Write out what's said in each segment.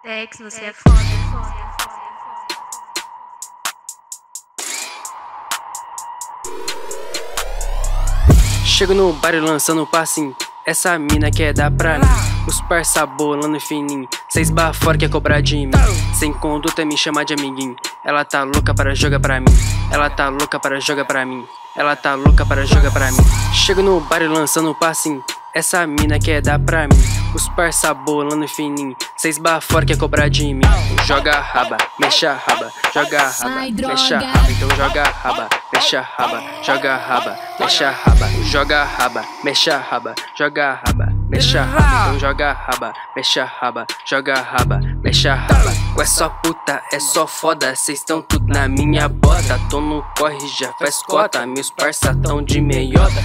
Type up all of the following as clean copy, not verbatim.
Dex, você é foda. Chego no bar e lançando passinho. Essa mina quer dar pra mim. Os parça bolando fininho. Cês fora quer cobrar de mim. Sem conduta me chama de amiguinho. Ela tá louca para jogar pra mim. Ela tá louca para jogar pra mim. Ela tá louca para jogar pra mim. Chego no bar e lançando passinho. Essa mina quer dar pra mim. Os parça bolando fininho. Cês fora quer cobrar de mim. Joga a raba, mexe a raba. Joga a raba, mexe a raba. Então joga a raba, mexe a raba. Joga a raba, mexe a raba. Joga a raba, mexe a raba. Joga a raba, mexe a raba. Então joga a raba, mexe a raba. Joga a raba, mexe a raba. Com essa puta é só foda. Cês tão tudo na minha bota. Tô no corre, já faz cota. Meus parça tão de meiota.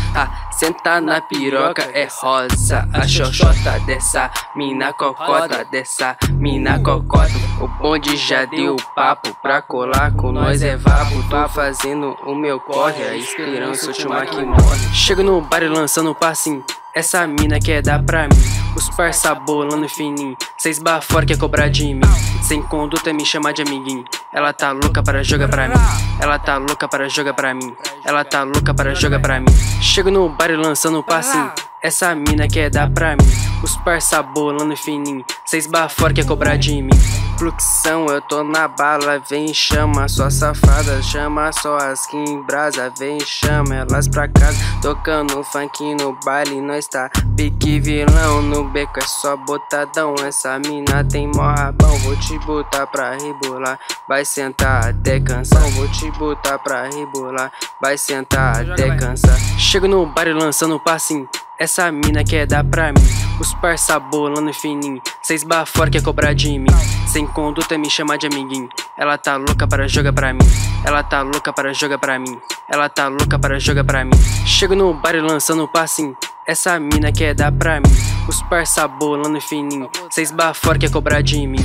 Senta na piroca é rosa. A xoxota dessa mina cocota. Dessa mina cocota. O bonde já deu papo. Pra colar com nós é vapo. Tô fazendo o meu corre. A esperança última que morre. Chego no bar e lançando passinho. Essa mina quer dar pra mim. Os parça bolando fininho. Cês fora quer cobrar de mim. Sem conduta me chama de amiguinho. Ela tá louca para jogar pra mim. Ela tá louca para jogar pra mim. Ela tá louca para jogar pra mim. Chego no bar e lançando passinho. Essa mina quer dar pra mim. Os parça bolando fininho. Cês fora quer cobrar de mim. Fluxão, eu tô na bala, vem chama só safada, chama só as que em brasa, vem chama elas pra casa, tocando funk no baile, nós tá pique vilão, no beco é só botadão, essa mina tem mó rabão, vou te botar pra rebolar, vai sentar até cansar, vou te botar pra rebolar, vai sentar até cansar. Chego no bar e lançando passinho. Essa mina quer dar pra mim. Os parça bolando fininho. Cês fora quer cobrar de mim. Sem conduta me chama de amiguinho. Ela tá louca para jogar pra mim. Ela tá louca para jogar pra mim. Ela tá louca para jogar pra mim. Chego no bar e lançando passinho. Essa mina quer dar pra mim. Os parça bolando fininho. Cês fora quer cobrar de mim.